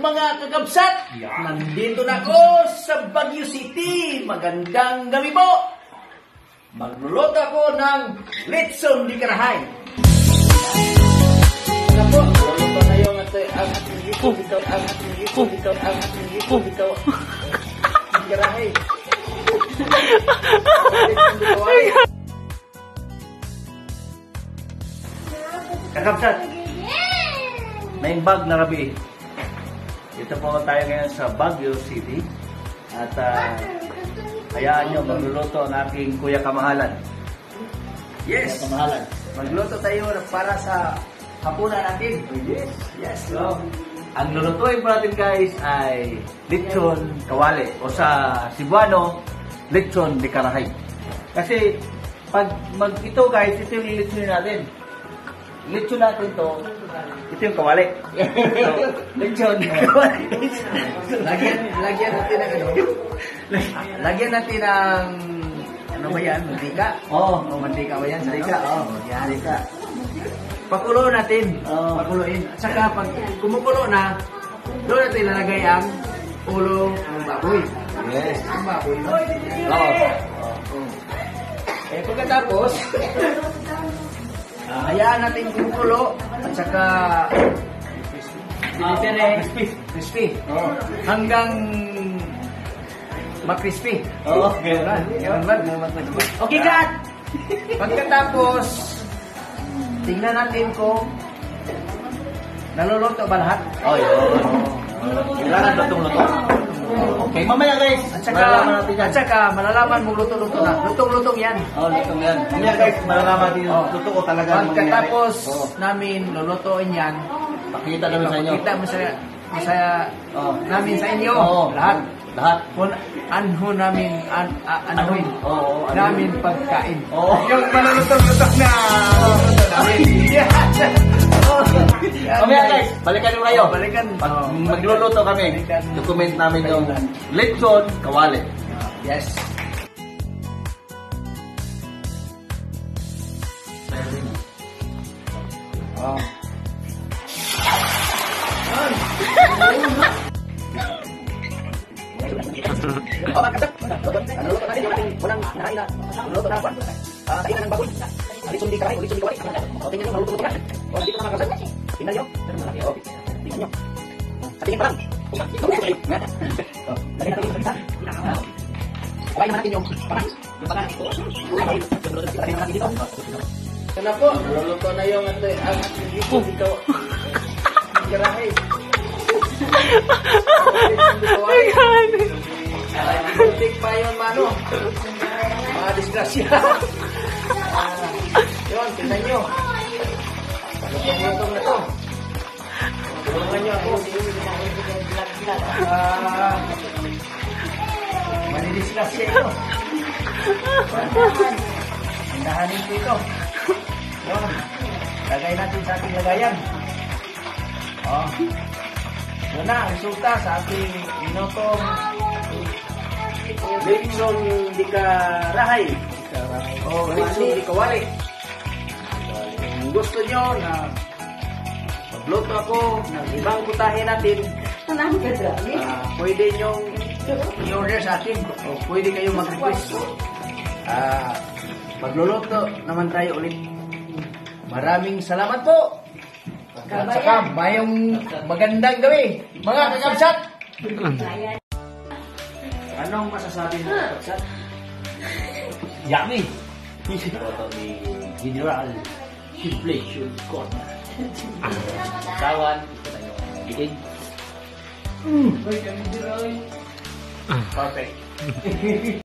mga kakabsat! Nandito na ako sa Baguio City. Magandang gabi po! Magluluto ako ng Litson di Karahay. Ano po? Magluluto na yung ang ating Litson dito. Ang ating Litson dito. Ang ating Litson dito. Di Karahay. Kakabsat! Main bag na rabi. Dito po tayo ngayon sa Baguio City. At hayaan nyo, magluluto ang aking kuya kamahalan. Yes! Kuya kamahalan. Magluto tayo para sa hapunan natin. Yes! Yes! So, ang lulutuin po natin guys ay Litson Kawali. O sa Cebuano, Litson di Karahay. Kasi pag ito guys, ito yung ilitsunin natin. Litson natin to. Ito yung kawali. So, Litson kawali. Lagyan natin ng ano? Lagyan natin ng ano ba yan? Mantika? Oo. Mantika ba yan? Mantika? Oo. Mantika. Pakulo natin. Pakuloin. At saka pag kumukulo na, doon natin lalagay ang ulo ng baboy. Yes. Ang baboy. Oo. Eh pagkatapos, hayaan natin kumukulo at saka crispy. Hanggang makrispy. Okay, cut! Pagkatapos, tingnan natin kung naluluto ba lahat? Kailangan lutong-luto. Okay, mamaya guys. At saka malalaman mo luto-luto na. Lutong-lutong yan. Lutong yan. Mamaya guys, malalaman natin yung luto ko talaga. Pagkatapos namin lulutuin yan, pakita namin sa inyo. Pakita mo namin sa inyo. Lahat. Anho namin, namin pagkain. Yung malulutong-lutong na mamaya guys, balikan nyo kayo. Magluluto kami. Document namin yung Litson Kawali. Yes. Naluluto natin yung ating walang nahain na naluluto na kwan. Kainan ng baboy. Litson di Karahay o Litson di Kawali. Tingnan nyo, maluto-luto na. Dito na mga kasal. Tingnan nyo. Tingnan nyo. Sa tingin pa lang. Lagyan natin yung salita. Kuhain naman natin yung panang. Yung panang. Lagyan natin dito. Ito na po. Naluluto na yung ang ating Litson dito. Karahay. Hindi pa yun, mano. Mga disgrasya. Yun, tingnan nyo. Lutong-lutong na to. Tulungan nyo ako. Manidisgrasya ito. Hindahanin ko ito. Yun. Lagay natin sa ating lagayan. Yun na, resulta sa ating minutong Litson di Karahay o Litson di Kawali. Kung gusto nyo na magluto ako ng ibang putahe natin, pwede nyo i-order sa akin o pwede kayong mag-request. Magluluto naman tayo ulit. Maraming salamat po. At saka, mayong magandang gabi, mga kakabsat! Anong masasabi ng kakabsat? Yummy! Ito ni General Inflation Corner. Tawan, ito na yung bikin. Perfect!